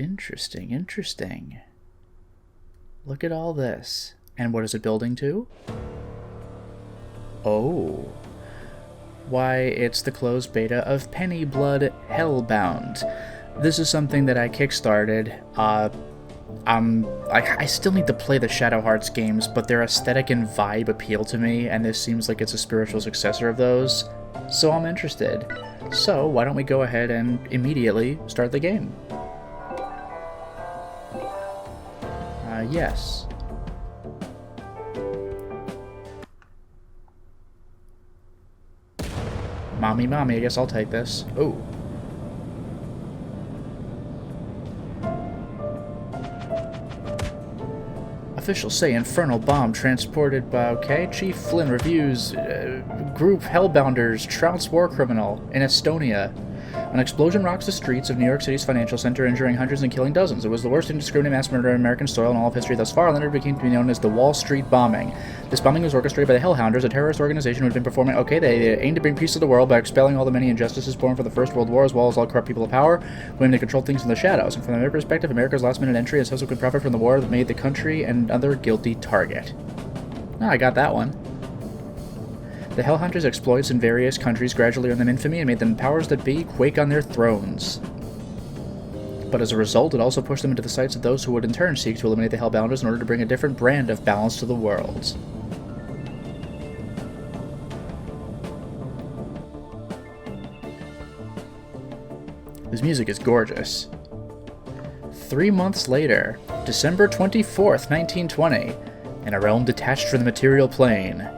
Interesting, interesting. Look at all this. And what is it building to? Oh. Why, it's the closed beta of Penny Blood Hellbound. This is something that I kickstarted. I still need to play the Shadow Hearts games, but their aesthetic and vibe appeal to me, and this seems like it's a spiritual successor of those, so I'm interested. So, why don't we go ahead and immediately start the game? Yes. Mommy, I guess I'll take this. Ooh. Officials say infernal bomb transported by... Okay, Chief Flynn reviews group Hellbounders trouts war criminal in Estonia. An explosion rocks the streets of New York City's financial center, injuring hundreds and killing dozens. It was the worst indiscriminate mass murder on American soil in all of history thus far, and later became to be known as the Wall Street Bombing. This bombing was orchestrated by the Hellhounders, a terrorist organization who had been performing... Okay, they aimed to bring peace to the world by expelling all the many injustices born from the First World War, as well as all corrupt people of power, who aimed to control things in the shadows. And from their perspective, America's last-minute entry and subsequent profit from the war made the country another guilty target. Ah, I got that one. The Hellhunters' exploits in various countries gradually earned them infamy and made them powers that be quake on their thrones. But as a result, it also pushed them into the sights of those who would in turn seek to eliminate the Hellbounders in order to bring a different brand of balance to the world. This music is gorgeous. 3 months later, December 24th, 1920, in a realm detached from the material plane.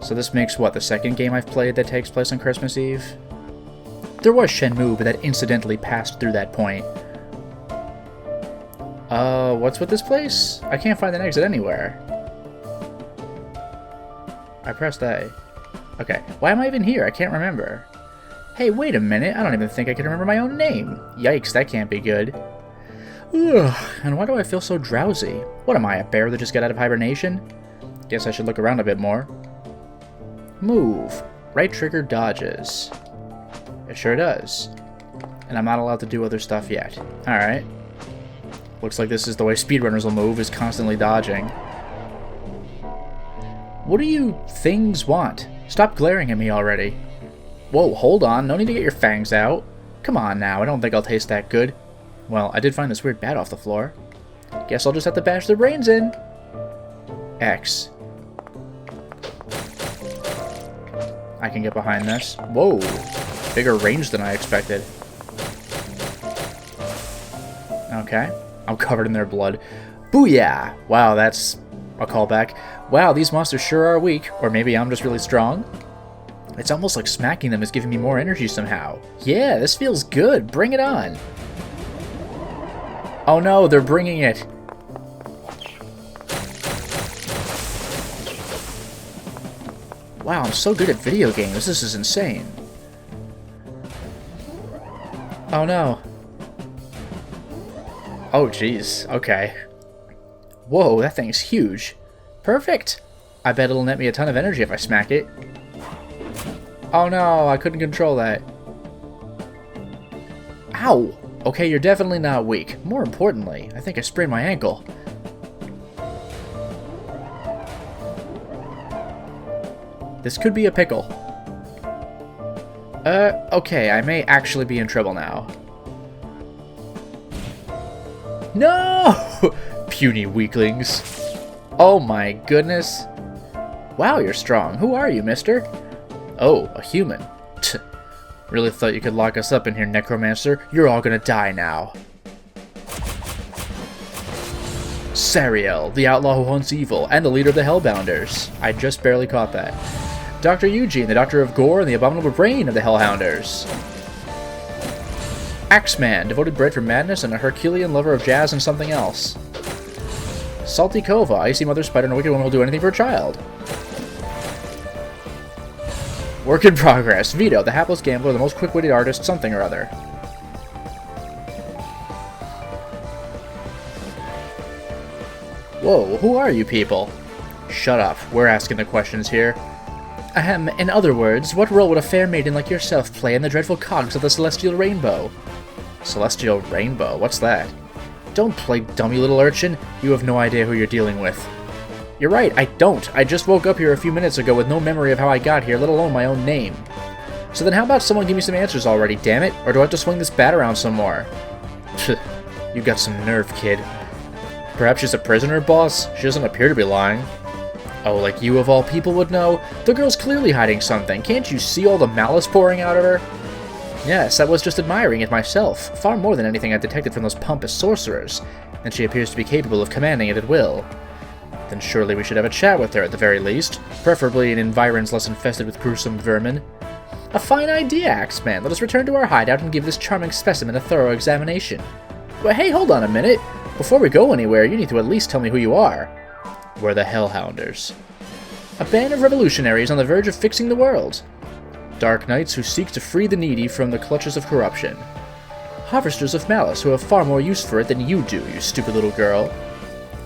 So this makes, what, the second game I've played that takes place on Christmas Eve? There was Shenmue, but that incidentally passed through that point. What's with this place? I can't find an exit anywhere. I pressed A. Okay, why am I even here? I can't remember. Hey, wait a minute, I don't even think I can remember my own name. Yikes, that can't be good. Ugh, and why do I feel so drowsy? What am I, a bear that just got out of hibernation? Guess I should look around a bit more. Move. Right trigger dodges. It sure does. And I'm not allowed to do other stuff yet. Alright. Looks like this is the way speedrunners will move, is constantly dodging. What do you things want? Stop glaring at me already. Whoa, hold on. No need to get your fangs out. Come on now, I don't think I'll taste that good. Well, I did find this weird bat off the floor. Guess I'll just have to bash their brains in. X. I can get behind this. Whoa. Bigger range than I expected. Okay. I'm covered in their blood. Booyah! Wow, that's a callback. Wow, these monsters sure are weak. Or maybe I'm just really strong. It's almost like smacking them is giving me more energy somehow. Yeah, this feels good. Bring it on. Oh no, they're bringing it. Wow, I'm so good at video games. This is insane. Oh no. Oh jeez, okay. Whoa, that thing's huge. Perfect. I bet it'll net me a ton of energy if I smack it. Oh no, I couldn't control that. Ow! Okay, you're definitely not weak. More importantly, I think I sprained my ankle. This could be a pickle. Okay, I may actually be in trouble now. No! Puny weaklings. Oh my goodness. Wow, you're strong. Who are you, mister? Oh, a human. Really thought you could lock us up in here, necromancer. You're all gonna die now. Sariel, the outlaw who hunts evil, and the leader of the Hellbounders. I just barely caught that. Dr. Eugene, the doctor of gore and the abominable brain of the Hellhounders. Axeman, devoted bred for madness and a Herculean lover of jazz and something else. Salty Kova, icy mother spider and a wicked woman who will do anything for a child. Work in progress. Vito, the hapless gambler, the most quick-witted artist, something or other. Whoa, who are you people? Shut up, we're asking the questions here. Ahem, in other words, what role would a fair maiden like yourself play in the dreadful cogs of the celestial rainbow? Celestial Rainbow, what's that? Don't play dummy, little urchin. You have no idea who you're dealing with. You're right, I don't. I just woke up here a few minutes ago with no memory of how I got here, let alone my own name. So then how about someone give me some answers already, damn it? Or do I have to swing this bat around some more? You got some nerve, kid. Perhaps she's a prisoner, boss? She doesn't appear to be lying. Oh, like you of all people would know? The girl's clearly hiding something. Can't you see all the malice pouring out of her? Yes, I was just admiring it myself. Far more than anything I detected from those pompous sorcerers. And she appears to be capable of commanding it at will. Then surely we should have a chat with her at the very least. Preferably in environs less infested with gruesome vermin. A fine idea, Axeman. Let us return to our hideout and give this charming specimen a thorough examination. But hey, hold on a minute. Before we go anywhere, you need to at least tell me who you are. We're the Hounders. A band of revolutionaries on the verge of fixing the world. Dark knights who seek to free the needy from the clutches of corruption. Harvesters of malice who have far more use for it than you do, you stupid little girl.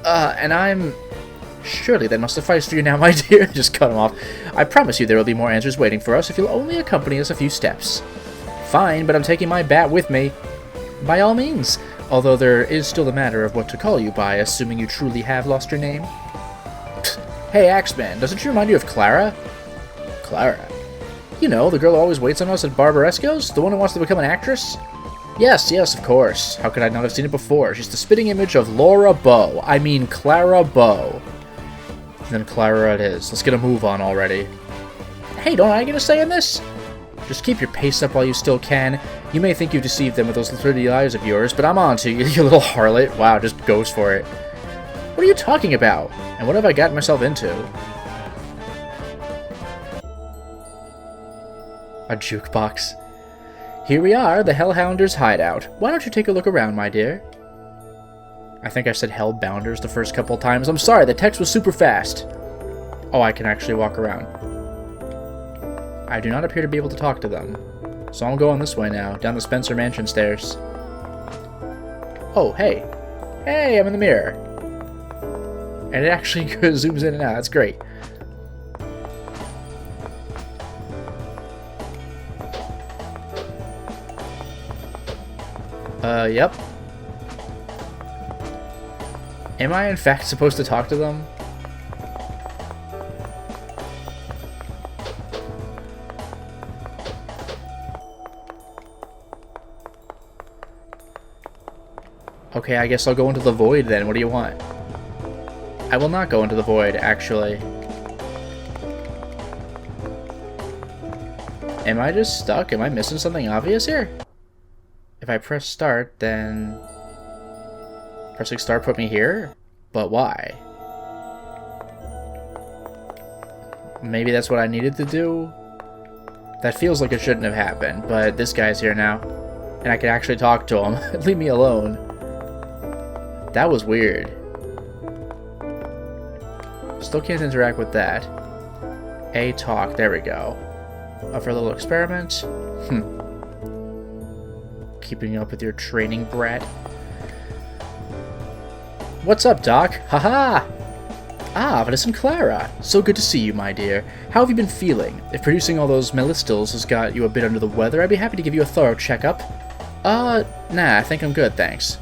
And I'm... Surely that must suffice for you now, my dear. Just cut him off. I promise you there will be more answers waiting for us if you'll only accompany us a few steps. Fine, but I'm taking my bat with me. By all means. Although there is still the matter of what to call you by, assuming you truly have lost your name. Hey, Axeman, doesn't she remind you of Clara? Clara? You know, the girl who always waits on us at Barbaresco's? The one who wants to become an actress? Yes, of course. How could I not have seen it before? She's the spitting image of Laura Bow. I mean Clara Bow. Then Clara it is. Let's get a move on already. Hey, don't I get a say in this? Just keep your pace up while you still can. You may think you've deceived them with those pretty eyes of yours, but I'm on to you, you little harlot. Wow, just goes for it. What are you talking about? And what have I gotten myself into? A jukebox. Here we are, the Hellhounders hideout. Why don't you take a look around, my dear? I think I said Hellbounders the first couple times. I'm sorry, the text was super fast. Oh, I can actually walk around. I do not appear to be able to talk to them. So I'm going this way now, down the Spencer Mansion stairs. Oh, hey. Hey, I'm in the mirror. And it actually zooms in and out. That's great. Yep. Am I in fact supposed to talk to them? Okay, I guess I'll go into the void then. What do you want? I will not go into the void, actually. Am I just stuck? Am I missing something obvious here? If I press start, then... Pressing start put me here? But why? Maybe that's what I needed to do? That feels like it shouldn't have happened, but this guy's here now. And I can actually talk to him. Leave me alone. That was weird. Still can't interact with that. A talk, there we go. Up for a little experiment. Keeping up with your training, brat. What's up, Doc? Haha! Ah, Vanessa and Clara. So good to see you, my dear. How have you been feeling? If producing all those Malistals has got you a bit under the weather, I'd be happy to give you a thorough checkup. Nah, I think I'm good, thanks.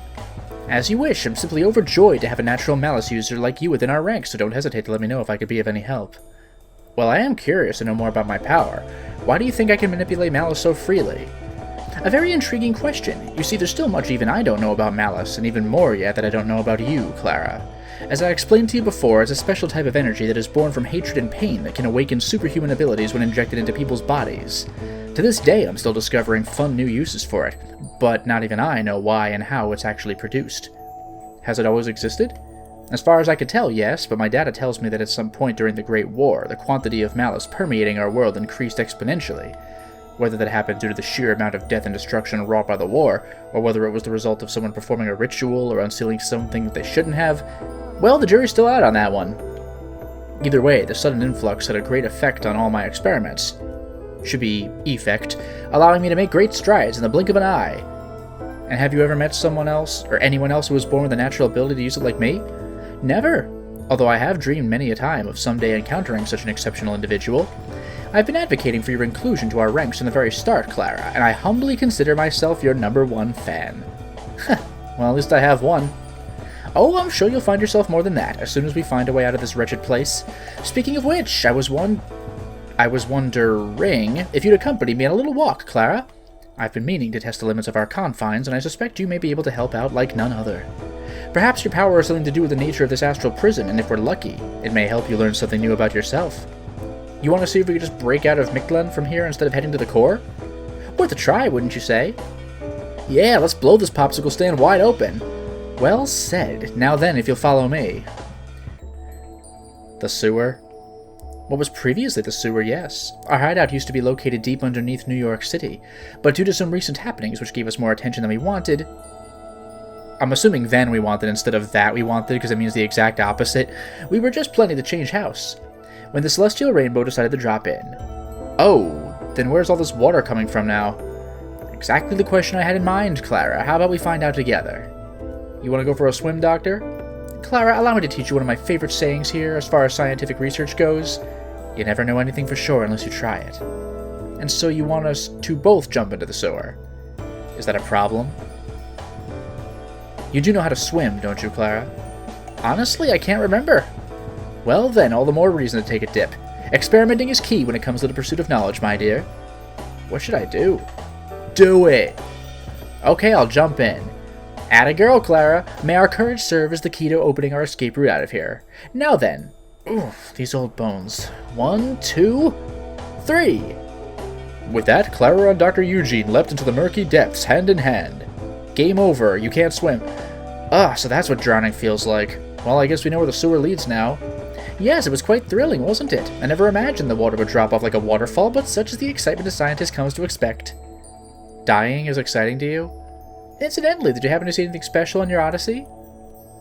As you wish. I'm simply overjoyed to have a natural malice user like you within our ranks, so don't hesitate to let me know if I could be of any help. Well, I am curious to know more about my power. Why do you think I can manipulate malice so freely? A very intriguing question. You see, there's still much even I don't know about malice, and even more yet that I don't know about you, Clara. As I explained to you before, it's a special type of energy that is born from hatred and pain that can awaken superhuman abilities when injected into people's bodies. To this day, I'm still discovering fun new uses for it, but not even I know why and how it's actually produced. Has it always existed? As far as I could tell, yes, but my data tells me that at some point during the Great War, the quantity of malice permeating our world increased exponentially. Whether that happened due to the sheer amount of death and destruction wrought by the war, or whether it was the result of someone performing a ritual or unsealing something that they shouldn't have, well, the jury's still out on that one. Either way, the sudden influx had a great effect on all my experiments. Should be effect, allowing me to make great strides in the blink of an eye. And have you ever met someone else, or anyone else who was born with a natural ability to use it like me? Never, although I have dreamed many a time of someday encountering such an exceptional individual. I've been advocating for your inclusion to our ranks from the very start, Clara, and I humbly consider myself your #1 fan. Well, at least I have one. Oh, I'm sure you'll find yourself more than that, as soon as we find a way out of this wretched place. Speaking of which, I was wondering if you'd accompany me on a little walk, Clara. I've been meaning to test the limits of our confines, and I suspect you may be able to help out like none other. Perhaps your power has something to do with the nature of this astral prison, and if we're lucky, it may help you learn something new about yourself. You want to see if we could just break out of Mictlan from here instead of heading to the core? Worth a try, wouldn't you say? Yeah, let's blow this popsicle stand wide open. Well said. Now then, if you'll follow me. The sewer? What was previously the sewer, yes. Our hideout used to be located deep underneath New York City, but due to some recent happenings which gave us more attention than we wanted... I'm assuming then we wanted instead of that we wanted, because it means the exact opposite. We were just planning to change house, when the celestial rainbow decided to drop in. Oh, then where's all this water coming from now? Exactly the question I had in mind, Clara. How about we find out together? You want to go for a swim, Doctor? Clara, allow me to teach you one of my favorite sayings here as far as scientific research goes. You never know anything for sure unless you try it. And so you want us to both jump into the sewer. Is that a problem? You do know how to swim, don't you, Clara? Honestly, I can't remember. Well then, all the more reason to take a dip. Experimenting is key when it comes to the pursuit of knowledge, my dear. What should I do? Do it! Okay, I'll jump in. Atta girl, Clara. May our courage serve as the key to opening our escape route out of here. Now then. Oof, these old bones. 1, 2, 3. With that, Clara and Dr. Eugene leapt into the murky depths, hand in hand. Game over. You can't swim. So that's what drowning feels like. Well, I guess we know where the sewer leads now. Yes, it was quite thrilling, wasn't it? I never imagined the water would drop off like a waterfall, but such is the excitement a scientist comes to expect. Dying is exciting to you? Incidentally, did you happen to see anything special on your odyssey?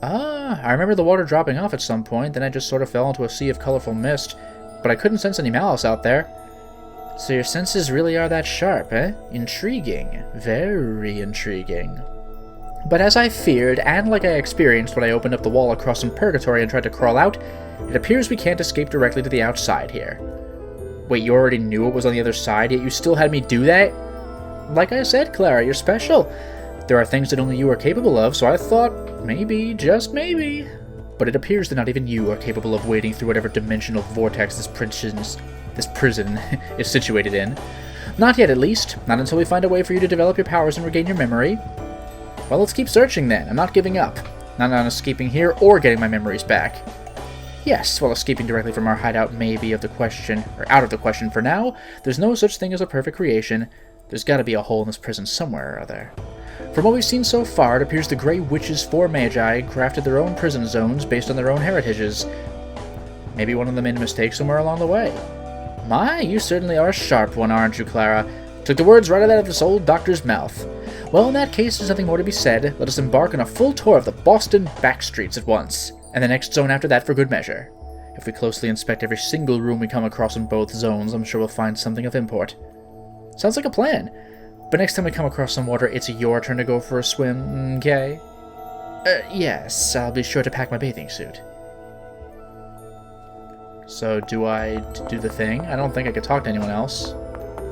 I remember the water dropping off at some point, then I just sort of fell into a sea of colorful mist, but I couldn't sense any malice out there. So your senses really are that sharp, eh? Intriguing. Very intriguing. But as I feared, and like I experienced when I opened up the wall across some purgatory and tried to crawl out, it appears we can't escape directly to the outside here. Wait, you already knew it was on the other side, yet you still had me do that? Like I said, Clara, you're special. There are things that only you are capable of, so I thought, maybe, just maybe. But it appears that not even you are capable of wading through whatever dimensional vortex this prison is situated in. Not yet, at least. Not until we find a way for you to develop your powers and regain your memory. Well, let's keep searching then. I'm not giving up. Not on escaping here or getting my memories back. Yes, while escaping directly from our hideout may be out of the question for now, there's no such thing as a perfect creation. There's gotta be a hole in this prison somewhere or other. From what we've seen so far, it appears the Grey Witch's 4 magi crafted their own prison zones based on their own heritages. Maybe one of them made a mistake somewhere along the way. My, you certainly are a sharp one, aren't you, Clara? Took the words right out of this old doctor's mouth. Well, in that case, there's nothing more to be said. Let us embark on a full tour of the Boston back streets at once, and the next zone after that for good measure. If we closely inspect every single room we come across in both zones, I'm sure we'll find something of import. Sounds like a plan. But next time we come across some water, it's your turn to go for a swim, okay? Yes, I'll be sure to pack my bathing suit. So, do I do the thing? I don't think I could talk to anyone else.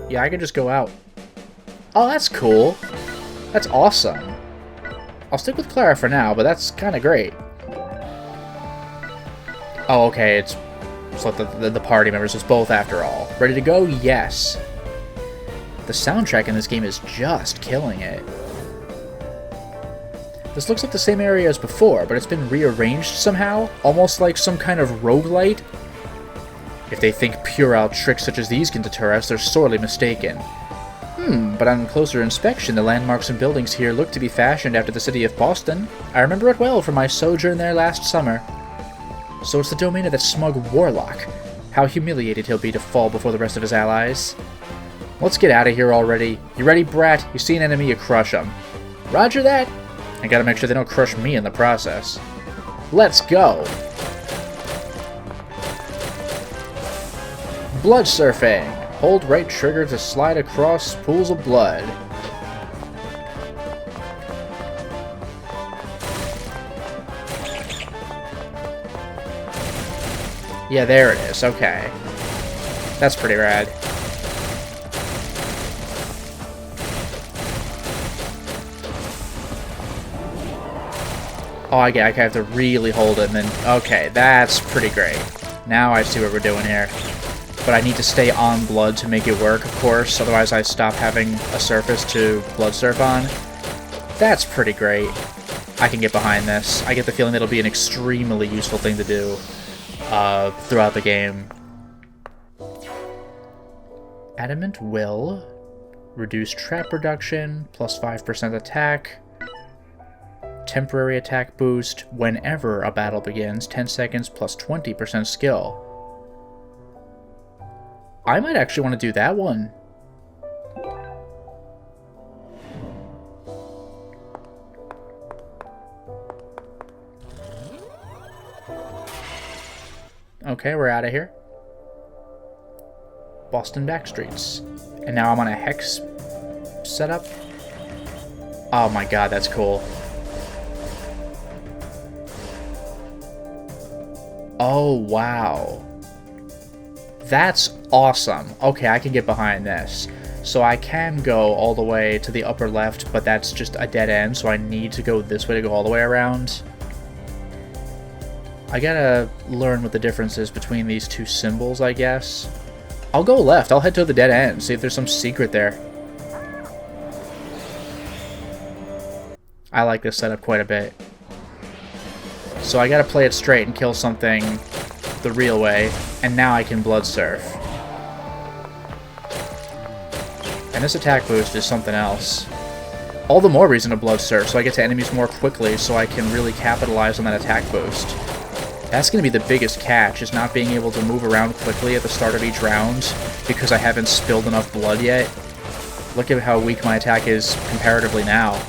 Yeah, I could just go out. Oh, that's cool. That's awesome. I'll stick with Clara for now, but that's kind of great. Oh, okay, it's like the party members. It's both after all. Ready to go? Yes. The soundtrack in this game is just killing it. This looks like the same area as before, but it's been rearranged somehow, almost like some kind of roguelite. If they think puerile tricks such as these can deter us, they're sorely mistaken. But on closer inspection, the landmarks and buildings here look to be fashioned after the city of Boston. I remember it well from my sojourn there last summer. So it's the domain of that smug warlock. How humiliated he'll be to fall before the rest of his allies. Let's get out of here already. You ready, brat? You see an enemy, you crush him. Roger that. I gotta make sure they don't crush me in the process. Let's go. Blood surfing. Hold right trigger to slide across pools of blood. Yeah, there it is. Okay. That's pretty rad. Oh, I have to really hold it and then... Okay, that's pretty great. Now I see what we're doing here. But I need to stay on blood to make it work, of course, otherwise I stop having a surface to blood surf on. That's pretty great. I can get behind this. I get the feeling it'll be an extremely useful thing to do throughout the game. Adamant Will. Reduce trap reduction, plus 5% attack. Temporary attack boost whenever a battle begins, 10 seconds plus 20% skill. I might actually want to do that one. Okay, we're out of here. Boston Backstreets. And now I'm on a hex setup. Oh my god, that's cool. Oh, wow. That's awesome. Okay, I can get behind this. So I can go all the way to the upper left, but that's just a dead end, so I need to go this way to go all the way around. I gotta learn what the difference is between these two symbols, I guess. I'll go left. I'll head to the dead end, see if there's some secret there. I like this setup quite a bit. So I gotta play it straight and kill something the real way, and now I can blood surf. And this attack boost is something else. All the more reason to blood surf, so I get to enemies more quickly, so I can really capitalize on that attack boost. That's going to be the biggest catch, is not being able to move around quickly at the start of each round, because I haven't spilled enough blood yet. Look at how weak my attack is comparatively now.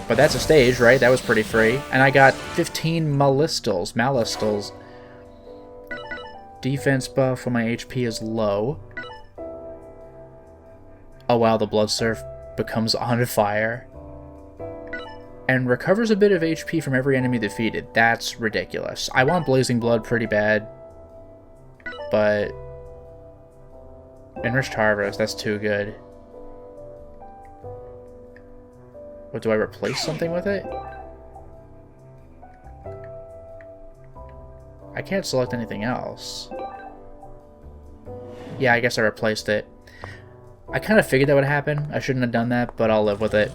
But that's a stage, right? That was pretty free. And I got 15 Malistals. Defense buff when my HP is low. Oh wow, the blood surf becomes on fire. And recovers a bit of HP from every enemy defeated. That's ridiculous. I want Blazing Blood pretty bad. But... Enriched Harvest, that's too good. What, do I replace something with it? I can't select anything else. Yeah, I guess I replaced it. I kind of figured that would happen. I shouldn't have done that, but I'll live with it.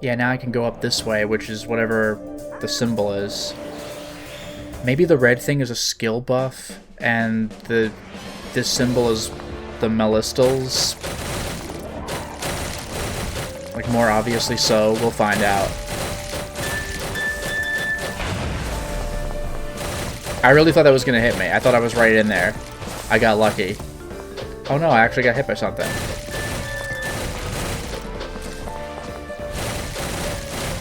Yeah, now I can go up this way, which is whatever the symbol is. Maybe the red thing is a skill buff, and this symbol is the Malistals. Like, more obviously so. We'll find out. I really thought that was going to hit me. I thought I was right in there. I got lucky. Oh no, I actually got hit by something.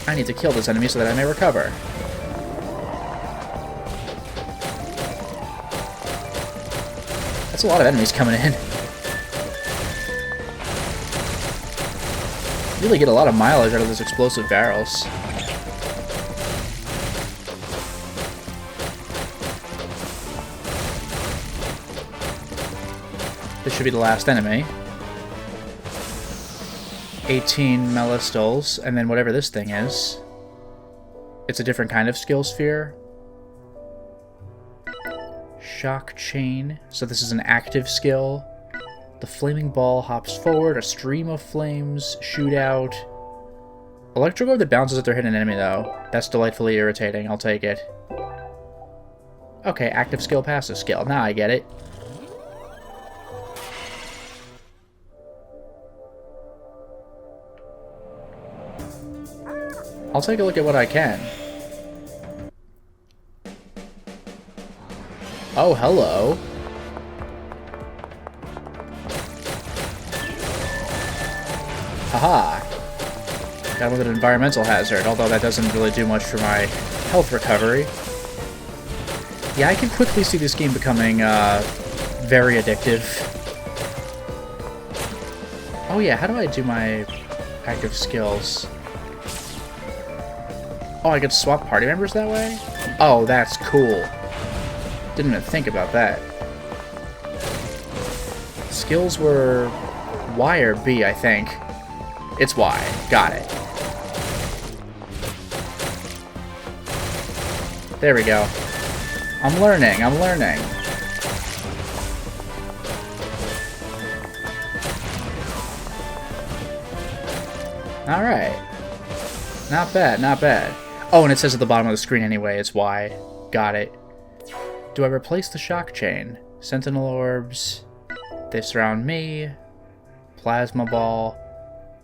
I need to kill this enemy so that I may recover. That's a lot of enemies coming in. Really get a lot of mileage out of those explosive barrels. This should be the last enemy. 18 Malistals, and then whatever this thing is. It's a different kind of skill sphere. Shock Chain. So this is an active skill. The flaming ball hops forward, a stream of flames, shootout. Electro Guard that bounces at their hidden enemy, though. That's delightfully irritating, I'll take it. Okay, active skill, passive skill. Now I get it. I'll take a look at what I can. Oh, hello. Haha. Got with an environmental hazard, although that doesn't really do much for my health recovery. Yeah, I can quickly see this game becoming very addictive. Oh yeah, how do I do my active skills? Oh, I could swap party members that way? Oh, that's cool. Didn't even think about that. Skills were Y or B, I think. It's Y. Got it. There we go. I'm learning. I'm learning. Alright. Not bad, not bad. Oh, and it says at the bottom of the screen anyway, it's Y. Got it. Do I replace the shock chain? Sentinel orbs. They surround me. Plasma ball.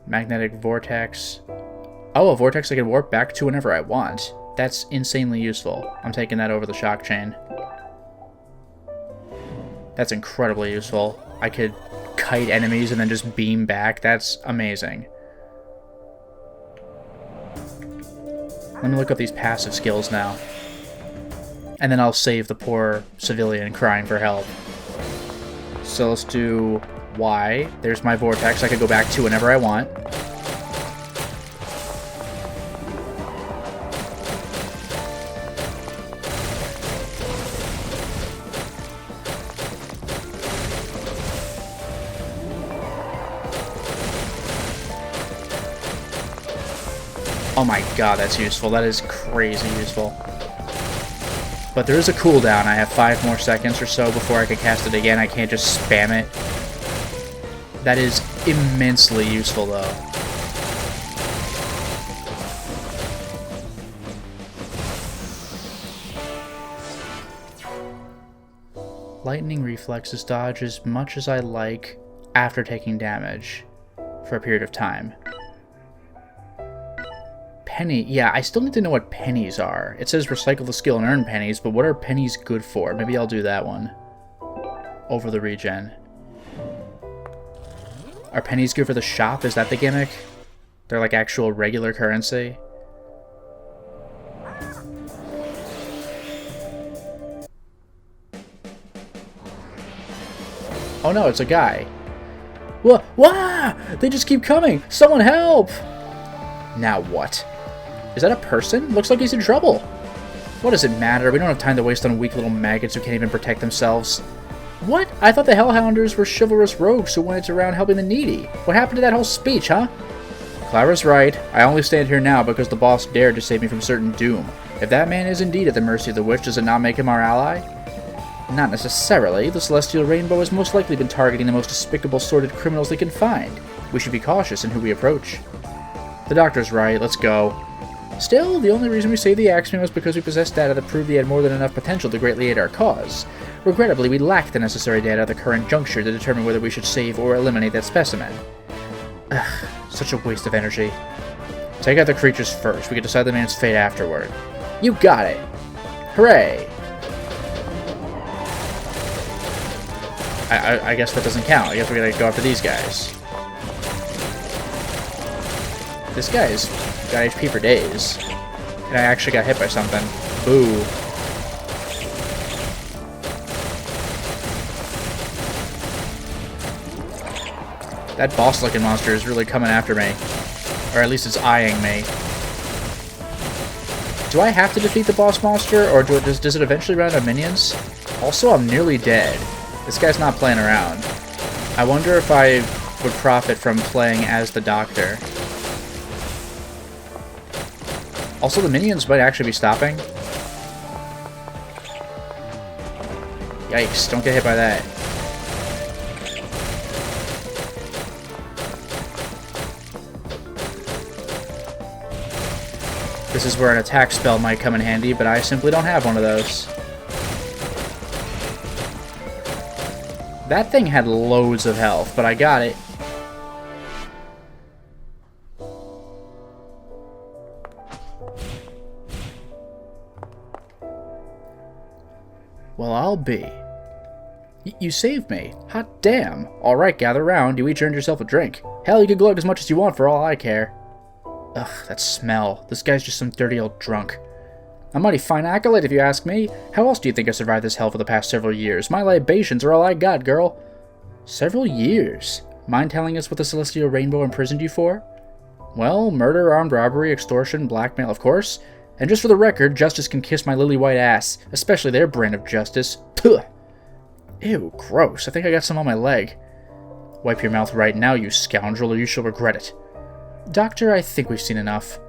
Magnetic vortex. Oh, a vortex I can warp back to whenever I want. That's insanely useful. I'm taking that over the shock chain. That's incredibly useful. I could kite enemies and then just beam back. That's amazing. Let me look up these passive skills now. And then I'll save the poor civilian crying for help. So let's do Y. There's my vortex I could go back to whenever I want. Oh my god, that's useful. That is crazy useful. But there is a cooldown. I have 5 more seconds or so before I can cast it again. I can't just spam it. That is immensely useful, though. Lightning reflexes dodge as much as I like after taking damage for a period of time. Penny, yeah, I still need to know what pennies are. It says recycle the skill and earn pennies, but what are pennies good for? Maybe I'll do that one. Over the regen. Are pennies good for the shop? Is that the gimmick? They're like actual regular currency? Oh no, it's a guy. Whoa! Wah! They just keep coming! Someone help! Now what? Is that a person? Looks like he's in trouble. What does it matter? We don't have time to waste on weak little maggots who can't even protect themselves. What? I thought the Hounders were chivalrous rogues who went around helping the needy. What happened to that whole speech, huh? Clara's right. I only stand here now because the boss dared to save me from certain doom. If that man is indeed at the mercy of the witch, does it not make him our ally? Not necessarily. The Celestial Rainbow has most likely been targeting the most despicable, sordid criminals they can find. We should be cautious in who we approach. The doctor's right. Let's go. Still, the only reason we saved the Axeman was because we possessed data that proved he had more than enough potential to greatly aid our cause. Regrettably, we lack the necessary data at the current juncture to determine whether we should save or eliminate that specimen. Ugh, such a waste of energy. Take out the creatures first. We can decide the man's fate afterward. You got it! Hooray! I guess that doesn't count. I guess we gotta go after these guys. This guy's got HP for days. And I actually got hit by something. Boo. That boss-looking monster is really coming after me. Or at least it's eyeing me. Do I have to defeat the boss monster, or does it eventually run out of minions? Also, I'm nearly dead. This guy's not playing around. I wonder if I would profit from playing as the doctor. Also, the minions might actually be stopping. Yikes, don't get hit by that. This is where an attack spell might come in handy, but I simply don't have one of those. That thing had loads of health, but I got it. Well, I'll be. You saved me. Hot damn. Alright, gather round. You each earned yourself a drink. Hell, you can glug as much as you want for all I care. Ugh, that smell. This guy's just some dirty old drunk. A mighty fine accolade, if you ask me. How else do you think I survived this hell for the past several years? My libations are all I got, girl. Several years? Mind telling us what the Celestial Rainbow imprisoned you for? Well, murder, armed robbery, extortion, blackmail, of course. And just for the record, justice can kiss my lily-white ass, especially their brand of justice. Puh. Ew, gross. I think I got some on my leg. Wipe your mouth right now, you scoundrel, or you shall regret it. Doctor, I think we've seen enough.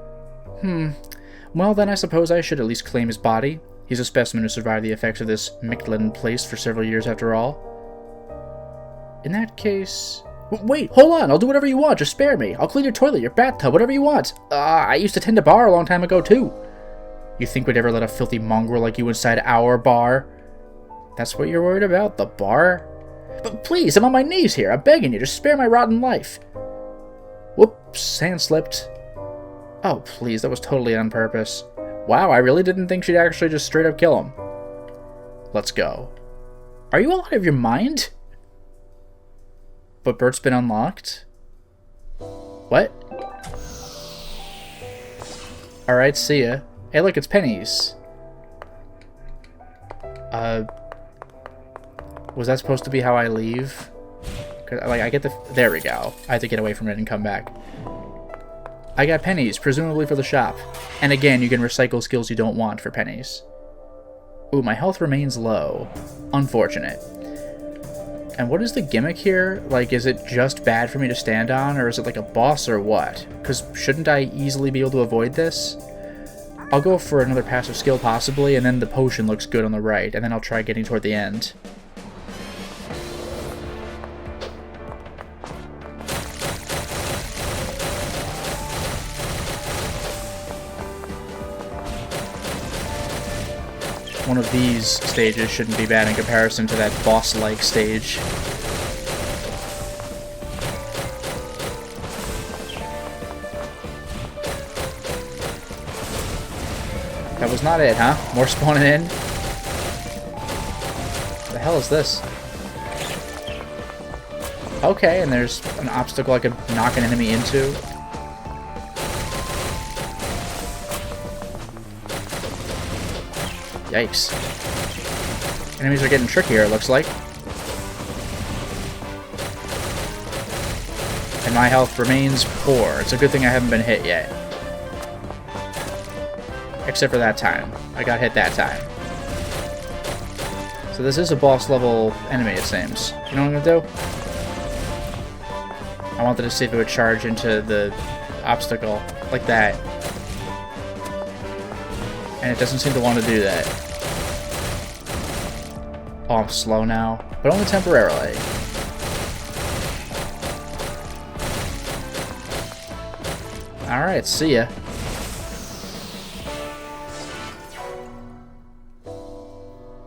Well, then I suppose I should at least claim his body. He's a specimen who survived the effects of this Mictlan place for several years after all. In that case... Wait, hold on, I'll do whatever you want, just spare me. I'll clean your toilet, your bathtub, whatever you want. I used to tend a bar a long time ago, too. You think we'd ever let a filthy mongrel like you inside our bar? That's what you're worried about, the bar? But please, I'm on my knees here, I'm begging you, just spare my rotten life. Whoops, hand slipped. Oh, please, that was totally on purpose. Wow, I really didn't think she'd actually just straight up kill him. Let's go. Are you all out of your mind? But Bert's been unlocked? What? Alright, see ya. Hey, look, it's pennies. Was that supposed to be how I leave? 'Cause, like, I get the... There we go. I have to get away from it and come back. I got pennies, presumably for the shop. And again, you can recycle skills you don't want for pennies. Ooh, my health remains low. Unfortunate. And what is the gimmick here? Like, is it just bad for me to stand on, or is it like a boss or what? Because shouldn't I easily be able to avoid this? I'll go for another passive skill possibly, and then the potion looks good on the right, and then I'll try getting toward the end. One of these stages shouldn't be bad in comparison to that boss-like stage. That was not it, huh? More spawning in? What the hell is this? Okay, and there's an obstacle I could knock an enemy into. Yikes. Enemies are getting trickier, it looks like. And my health remains poor. It's a good thing I haven't been hit yet. Except for that time. I got hit that time. So this is a boss level enemy, it seems. You know what I'm gonna do? I wanted to see if it would charge into the obstacle. Like that. And it doesn't seem to want to do that. Oh, I'm slow now. But only temporarily. Alright, see ya.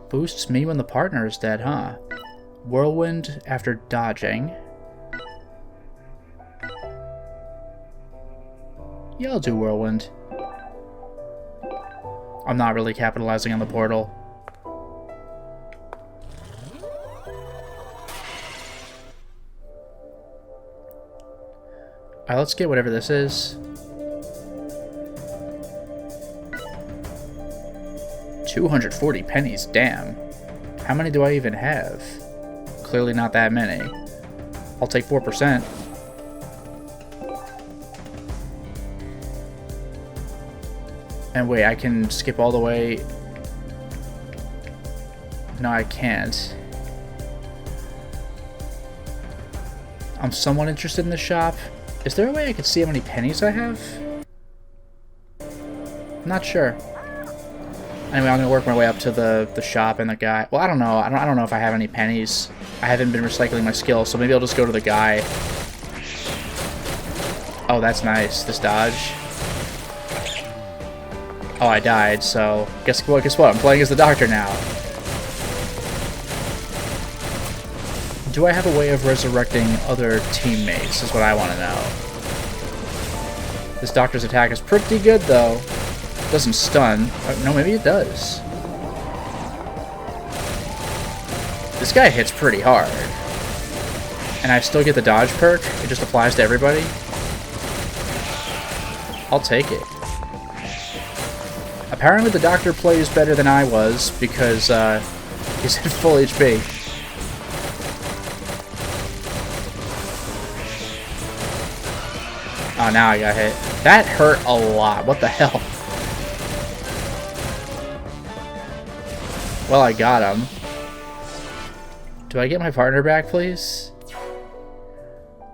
Boosts me when the partner is dead, huh? Whirlwind after dodging. Yeah, I'll do Whirlwind. I'm not really capitalizing on the portal. Alright, let's get whatever this is. 240 pennies, damn. How many do I even have? Clearly not that many. I'll take 4%. And wait, I can skip all the way... No, I can't. I'm somewhat interested in the shop. Is there a way I could see how many pennies I have? Not sure. Anyway, I'm gonna work my way up to the shop and the guy. Well, I don't know. I don't know if I have any pennies. I haven't been recycling my skills, so maybe I'll just go to the guy. Oh, that's nice. This dodge. Oh, I died, so guess what? I'm playing as the doctor now. Do I have a way of resurrecting other teammates, is what I want to know. This doctor's attack is pretty good, though. Doesn't stun. No, maybe it does. This guy hits pretty hard. And I still get the dodge perk? It just applies to everybody? I'll take it. Apparently the doctor plays better than I was, because he's at full HP. Oh, now I got hit. That hurt a lot. What the hell? Well, I got him. Do I get my partner back, please?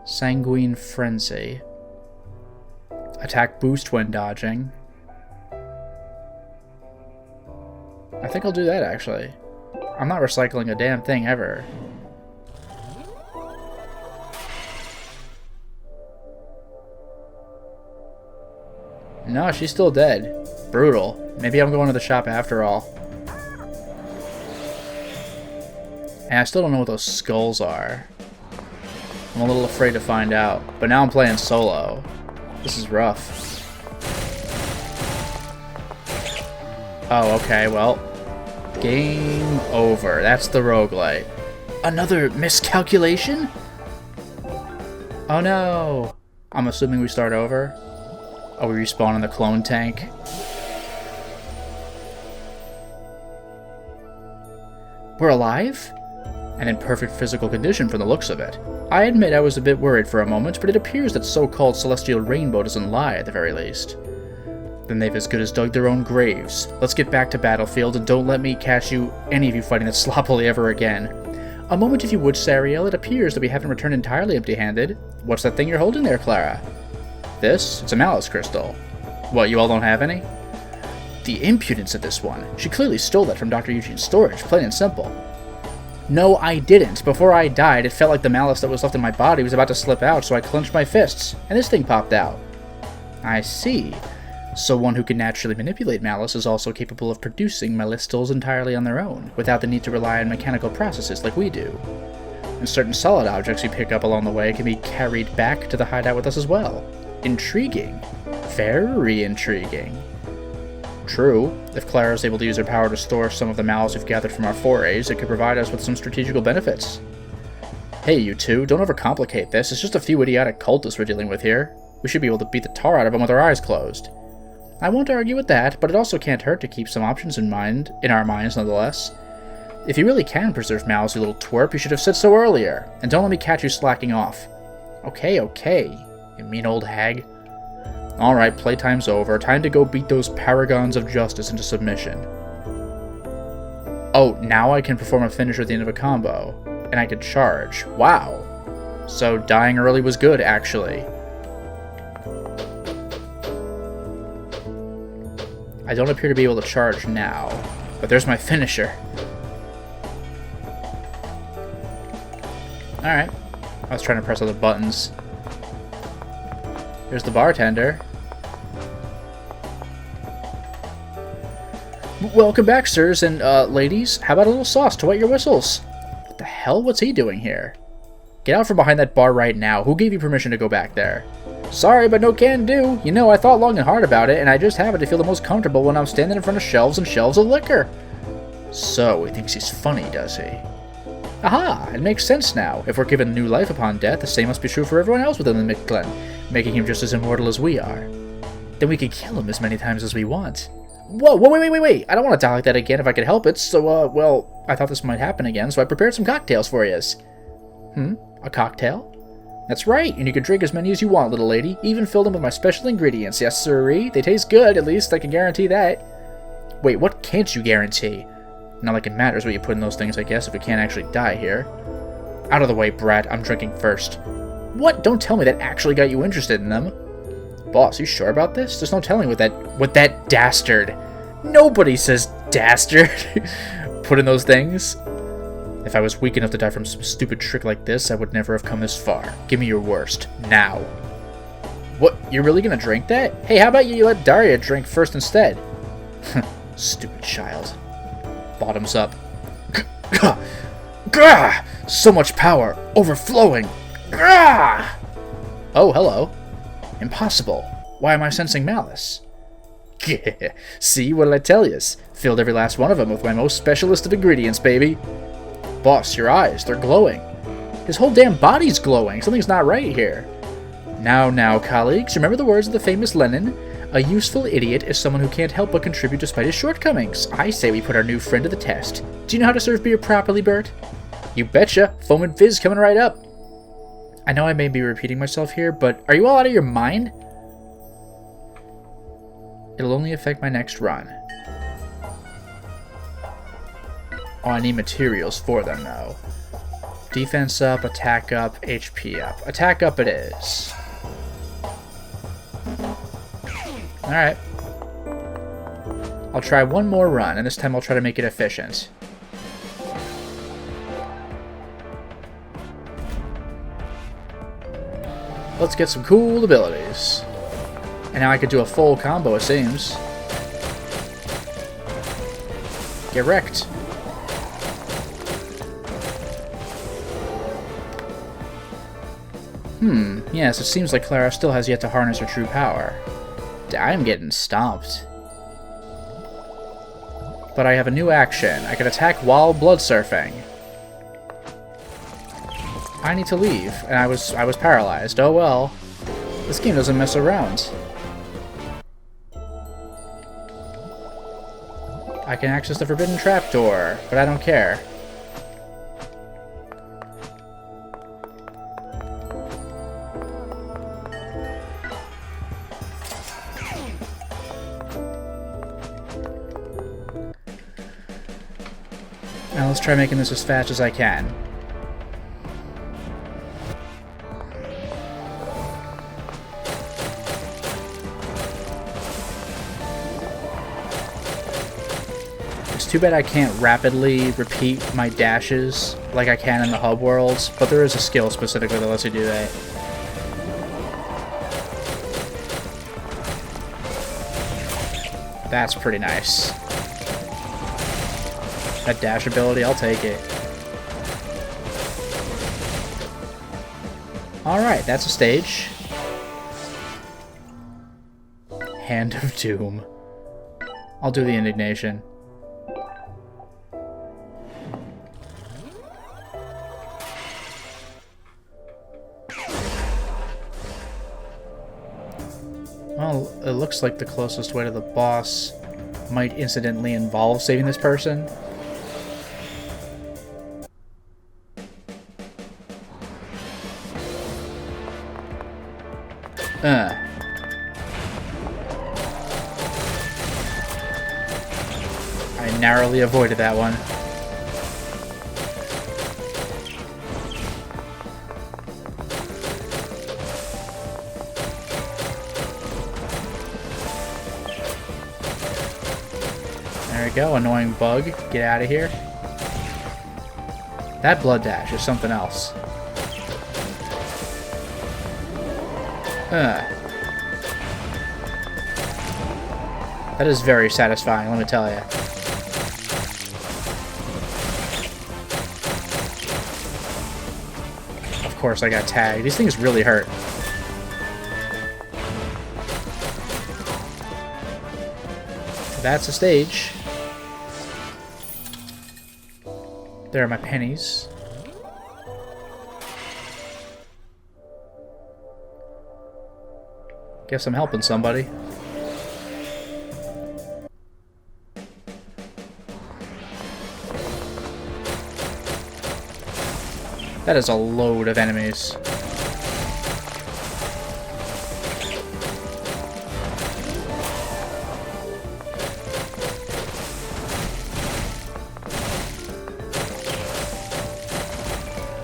Sanguine Frenzy. Attack boost when dodging. I think I'll do that, actually. I'm not recycling a damn thing ever. No, she's still dead. Brutal. Maybe I'm going to the shop after all. And I still don't know what those skulls are. I'm a little afraid to find out. But now I'm playing solo. This is rough. Oh, okay, well. Game over. That's the roguelite. Another miscalculation? Oh no. I'm assuming we start over. Oh, we respawn in the clone tank. We're alive? And in perfect physical condition from the looks of it. I admit I was a bit worried for a moment, but it appears that so-called Celestial Rainbow doesn't lie at the very least. Then they've as good as dug their own graves. Let's get back to battlefield, and don't let me catch you, any of you, fighting that sloppily ever again. A moment if you would, Sariel. It appears that we haven't returned entirely empty-handed. What's that thing you're holding there, Clara? This? It's a Malice crystal. What, you all don't have any? The impudence of this one. She clearly stole that from Dr. Eugene's storage, plain and simple. No, I didn't. Before I died, it felt like the malice that was left in my body was about to slip out, so I clenched my fists, and this thing popped out. I see. So one who can naturally manipulate malice is also capable of producing malistals entirely on their own, without the need to rely on mechanical processes like we do. And certain solid objects we pick up along the way can be carried back to the hideout with us as well. Intriguing. Very intriguing. True, if Clara is able to use her power to store some of the malice we've gathered from our forays, it could provide us with some strategical benefits. Hey, you two, don't overcomplicate this. It's just a few idiotic cultists we're dealing with here. We should be able to beat the tar out of them with our eyes closed. I won't argue with that, but it also can't hurt to keep some options in our minds nonetheless. If you really can preserve malice, you little twerp, you should have said so earlier. And don't let me catch you slacking off. Okay, you mean old hag. Alright, playtime's over. Time to go beat those paragons of justice into submission. Oh, now I can perform a finisher at the end of a combo. And I can charge. Wow. So dying early was good, actually. I don't appear to be able to charge now. But there's my finisher. Alright. I was trying to press all the buttons. Here's the bartender. Welcome back, sirs and ladies. How about a little sauce to wet your whistles? What the hell? What's he doing here? Get out from behind that bar right now. Who gave you permission to go back there? Sorry, but no can do. You know, I thought long and hard about it, and I just happen to feel the most comfortable when I'm standing in front of shelves and shelves of liquor. So, he thinks he's funny, does he? Aha! It makes sense now. If we're given new life upon death, the same must be true for everyone else within the Mictlan, making him just as immortal as we are. Then we could kill him as many times as we want. Whoa, wait. I don't want to die like that again if I could help it, so, well, I thought this might happen again, so I prepared some cocktails for yous. A cocktail? That's right, and you can drink as many as you want, little lady. Even fill them with my special ingredients, yes sirree. They taste good, at least I can guarantee that. Wait, what can't you guarantee? Not like it matters what you put in those things, I guess, if we can't actually die here. Out of the way, brat. I'm drinking first. What? Don't tell me that actually got you interested in them. Boss, you sure about this? There's no telling what that dastard. Nobody says dastard. Put in those things. If I was weak enough to die from some stupid trick like this, I would never have come this far. Give me your worst. Now. What? You're really gonna drink that? Hey, how about you let Daria drink first instead? Stupid child. Bottoms up. Gah! So much power. Overflowing. Gah! Oh, hello. Impossible. Why am I sensing malice? See, what did I tell yous? Filled every last one of them with my most specialist of ingredients, baby. Boss, your eyes, they're glowing. His whole damn body's glowing. Something's not right here. Now, colleagues, remember the words of the famous Lenin? A useful idiot is someone who can't help but contribute despite his shortcomings. I say we put our new friend to the test. Do you know how to serve beer properly, Bert? You betcha. Foam and fizz coming right up. I know I may be repeating myself here, but are you all out of your mind? It'll only affect my next run. Oh, I need materials for them, though. Defense up, attack up, HP up. Attack up it is. Alright. I'll try one more run, and this time I'll try to make it efficient. Let's get some cool abilities. And now I could do a full combo, it seems. Get wrecked. Yes, it seems like Clara still has yet to harness her true power. I'm getting stomped. But I have a new action. I can attack while blood surfing. I need to leave, and I was paralyzed. Oh well. This game doesn't mess around. I can access the forbidden trapdoor, but I don't care. Now let's try making this as fast as I can. It's too bad I can't rapidly repeat my dashes like I can in the hub worlds, but there is a skill specifically that lets you do that. That's pretty nice. That dash ability, I'll take it. Alright, that's a stage. Hand of Doom. I'll do the indignation. Well, it looks like the closest way to the boss might incidentally involve saving this person. I narrowly avoided that one. There we go, annoying bug. Get out of here. That blood dash is something else. That is very satisfying, let me tell you. Of course I got tagged. These things really hurt. That's a stage. There are my pennies. Guess I'm helping somebody. That is a load of enemies.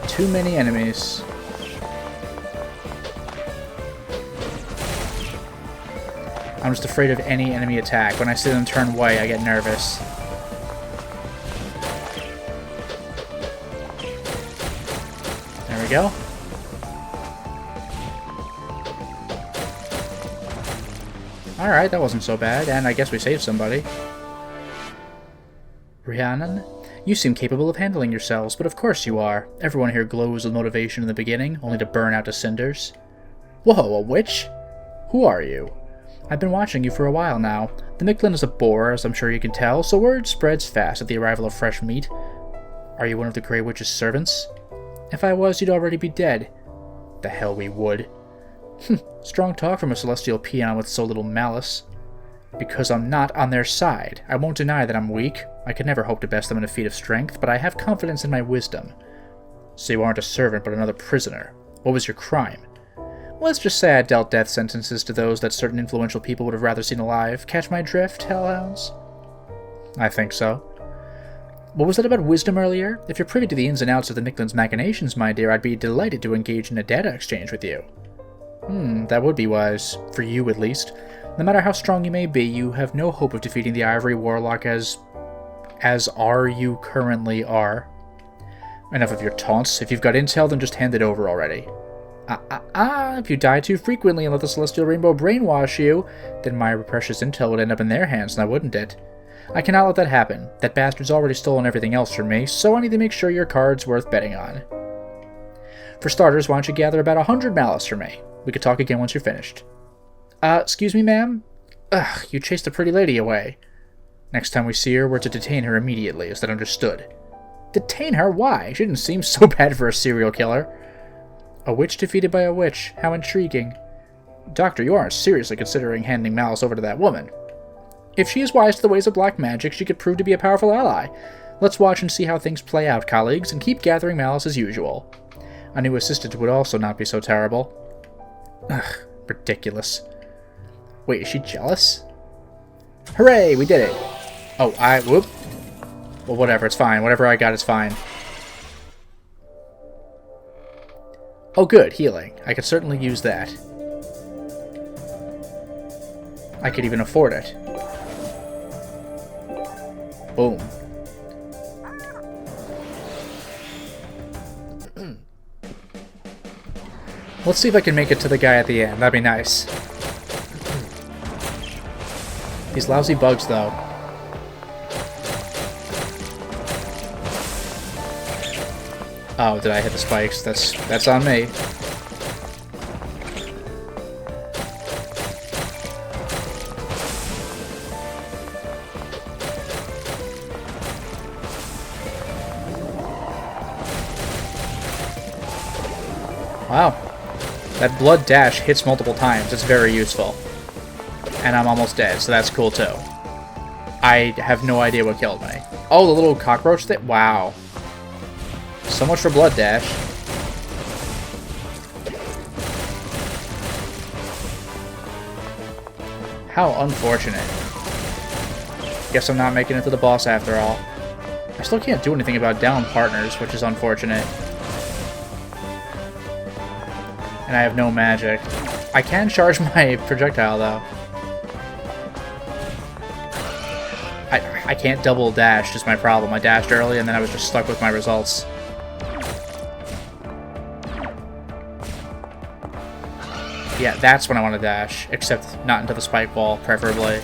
Too many enemies. I'm just afraid of any enemy attack. When I see them turn white, I get nervous. There we go. Alright, that wasn't so bad, and I guess we saved somebody. Rhiannon? You seem capable of handling yourselves, but of course you are. Everyone here glows with motivation in the beginning, only to burn out to cinders. Whoa, a witch? Who are you? I've been watching you for a while now. The Mictlin is a bore, as I'm sure you can tell, so word spreads fast at the arrival of fresh meat. Are you one of the Grey Witch's servants? If I was, you'd already be dead. The hell we would. Strong talk from a celestial peon with so little malice. Because I'm not on their side. I won't deny that I'm weak. I could never hope to best them in a feat of strength, but I have confidence in my wisdom. So you aren't a servant, but another prisoner. What was your crime? Let's just say I dealt death sentences to those that certain influential people would have rather seen alive. Catch my drift, hellhounds? I think so. What was that about wisdom earlier? If you're privy to the ins and outs of the Nicklin's machinations, my dear, I'd be delighted to engage in a data exchange with you. That would be wise. For you, at least. No matter how strong you may be, you have no hope of defeating the Ivory warlock as you currently are. Enough of your taunts. If you've got intel, then just hand it over already. If you die too frequently and let the Celestial Rainbow brainwash you, then my precious intel would end up in their hands, now wouldn't it? I cannot let that happen. That bastard's already stolen everything else from me, so I need to make sure your card's worth betting on. For starters, why don't you gather about 100 Malice for me? We could talk again once you're finished. Excuse me, ma'am? Ugh, you chased a pretty lady away. Next time we see her, we're to detain her immediately. Is that understood? Detain her? Why? She didn't seem so bad for a serial killer. A witch defeated by a witch. How intriguing. Doctor, you aren't seriously considering handing Malice over to that woman. If she is wise to the ways of black magic, she could prove to be a powerful ally. Let's watch and see how things play out, colleagues, and keep gathering Malice as usual. A new assistant would also not be so terrible. Ugh, ridiculous. Wait, is she jealous? Hooray, we did it! Oh, whoop. Well, whatever, it's fine. Whatever I got is fine. Oh, good, healing. I could certainly use that. I could even afford it. Boom. Let's see if I can make it to the guy at the end. That'd be nice. These lousy bugs, though. Oh, did I hit the spikes? That's on me. Wow. That blood dash hits multiple times. It's very useful. And I'm almost dead, so that's cool too. I have no idea what killed me. Oh, the little cockroach thing? Wow. So much for blood dash. How unfortunate. Guess I'm not making it to the boss after all. I still can't do anything about down partners, which is unfortunate. And I have no magic. I can charge my projectile, though. I can't double dash, is my problem. I dashed early, and then I was just stuck with my results. Yeah, that's when I want to dash, except not into the spike wall, preferably.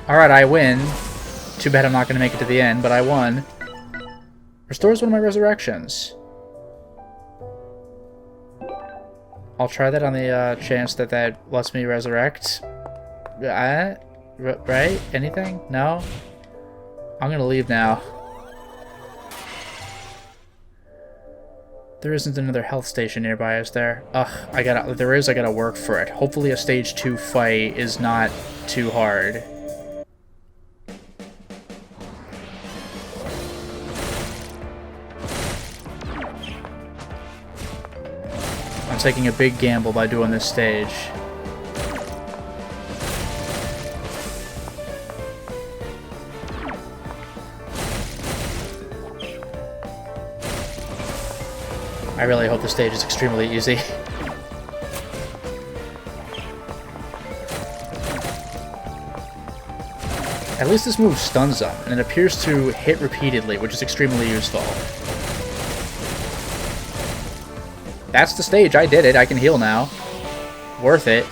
Alright, I win. Too bad I'm not going to make it to the end, but I won. Restores one of my resurrections. I'll try that on the chance that that lets me resurrect. Right? Anything? No? I'm going to leave now. There isn't another health station nearby, is there? Ugh, I gotta work for it. Hopefully a stage 2 fight is not too hard. I'm taking a big gamble by doing this stage. I really hope the stage is extremely easy. At least this move stuns them, and it appears to hit repeatedly, which is extremely useful. That's the stage. I did it. I can heal now. Worth it.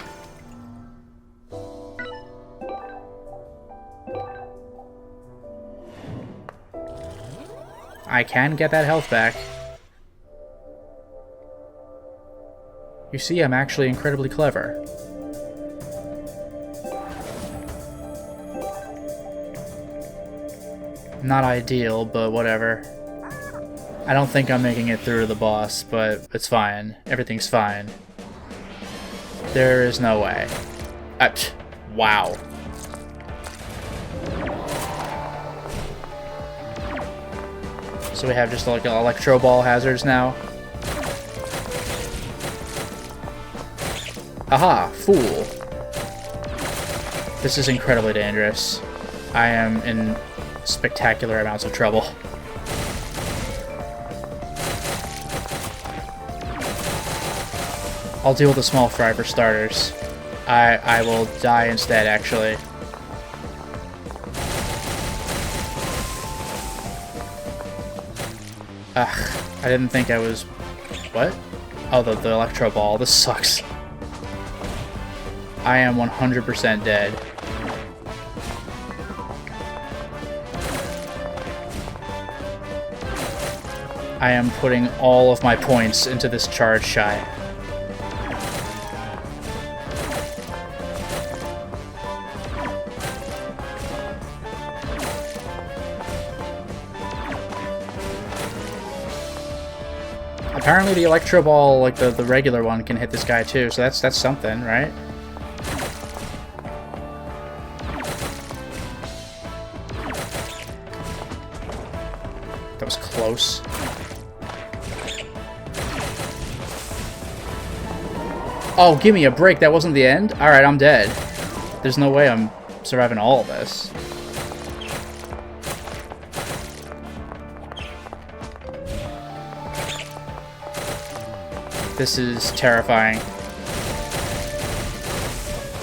I can get that health back. You see, I'm actually incredibly clever. Not ideal, but whatever. I don't think I'm making it through to the boss, but it's fine. Everything's fine. There is no way. Wow. So we have just like electro ball hazards now. Aha, fool. This is incredibly dangerous. I am in spectacular amounts of trouble. I'll deal with a small fry for starters. I will die instead, actually. Ugh, I didn't think I was... What? Oh, the electro ball. This sucks. I am 100% dead. I am putting all of my points into this charge shot. Apparently the electro ball, like the regular one, can hit this guy too, so that's something, right? That was close. Oh, give me a break, that wasn't the end? Alright, I'm dead. There's no way I'm surviving all of this. This is terrifying.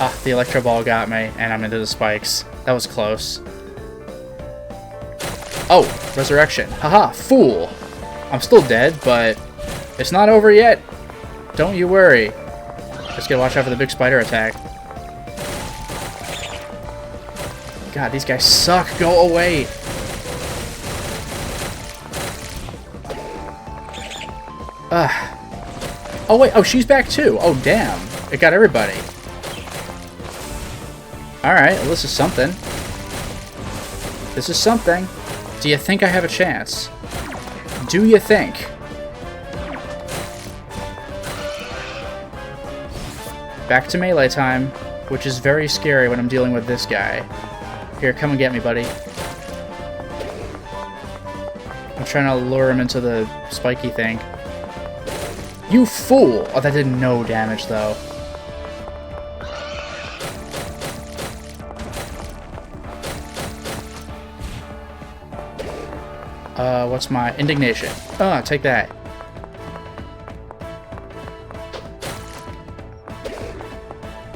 Ah, the electro ball got me, and I'm into the spikes. That was close. Oh, resurrection. Haha, fool! I'm still dead, but it's not over yet. Don't you worry. Just gotta watch out for the big spider attack. God, these guys suck. Go away. Ugh. Oh wait, oh she's back too. Oh damn, it got everybody. Alright, well this is something. This is something. Do you think I have a chance? Do you think? Back to melee time, which is very scary when I'm dealing with this guy. Here, come and get me, buddy. I'm trying to lure him into the spiky thing. You fool! Oh, that did no damage, though. What's my indignation? Take that.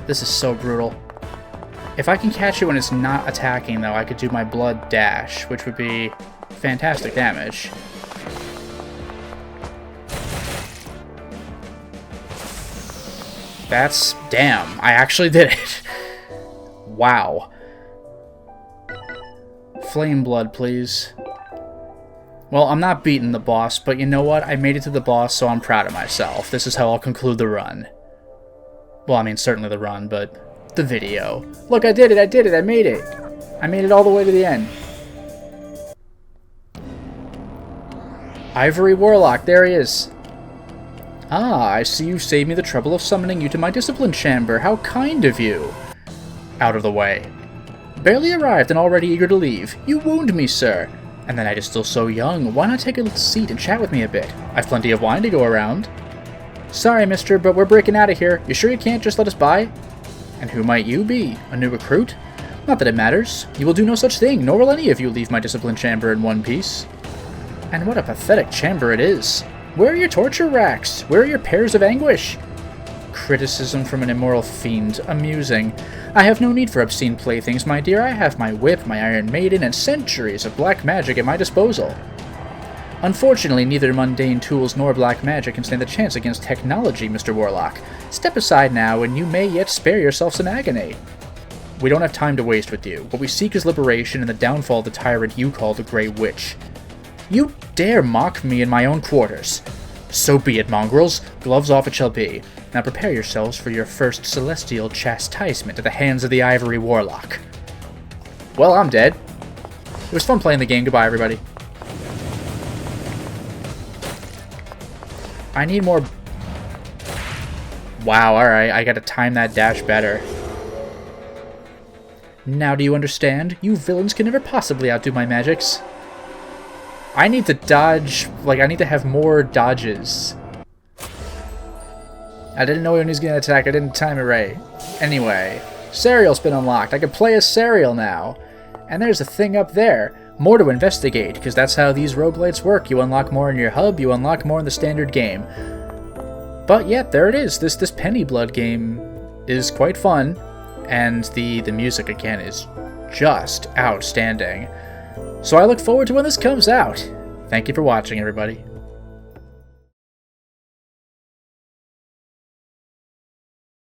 This is so brutal. If I can catch it when it's not attacking, though, I could do my blood dash, which would be fantastic damage. That's... damn, I actually did it. Wow. Flame blood, please. Well, I'm not beating the boss, but you know what? I made it to the boss, so I'm proud of myself. This is how I'll conclude the run. Well, I mean, certainly the run, but the video. Look, I did it, I made it. I made it all the way to the end. Ivory warlock, there he is. Ah, I see you saved me the trouble of summoning you to my discipline chamber. How kind of you. Out of the way. Barely arrived and already eager to leave. You wound me, sir. And the night is still so young. Why not take a seat and chat with me a bit? I've plenty of wine to go around. Sorry, mister, but we're breaking out of here. You sure you can't just let us by? And who might you be? A new recruit? Not that it matters. You will do no such thing, nor will any of you leave my discipline chamber in one piece. And what a pathetic chamber it is. Where are your torture racks? Where are your pairs of anguish? Criticism from an immoral fiend. Amusing. I have no need for obscene playthings, my dear. I have my whip, my Iron Maiden, and centuries of black magic at my disposal. Unfortunately, neither mundane tools nor black magic can stand a chance against technology, Mr. Warlock. Step aside now, and you may yet spare yourself some agony. We don't have time to waste with you. What we seek is liberation and the downfall of the tyrant you call the Grey Witch. You dare mock me in my own quarters. So be it, mongrels. Gloves off it shall be. Now prepare yourselves for your first celestial chastisement at the hands of the Ivory Warlock. Well, I'm dead. It was fun playing the game. Goodbye, everybody. I need more... Wow, alright. I gotta time that dash better. Now do you understand? You villains can never possibly outdo my magics. I need to dodge... Like, I need to have more dodges. I didn't know when he was going to attack. I didn't time it right. Anyway, Serial's been unlocked. I can play as Serial now. And there's a thing up there. More to investigate, because that's how these roguelites work. You unlock more in your hub, you unlock more in the standard game. But yeah, there it is. This Penny Blood game is quite fun. And the music, again, is just outstanding. So I look forward to when this comes out. Thank you for watching, everybody.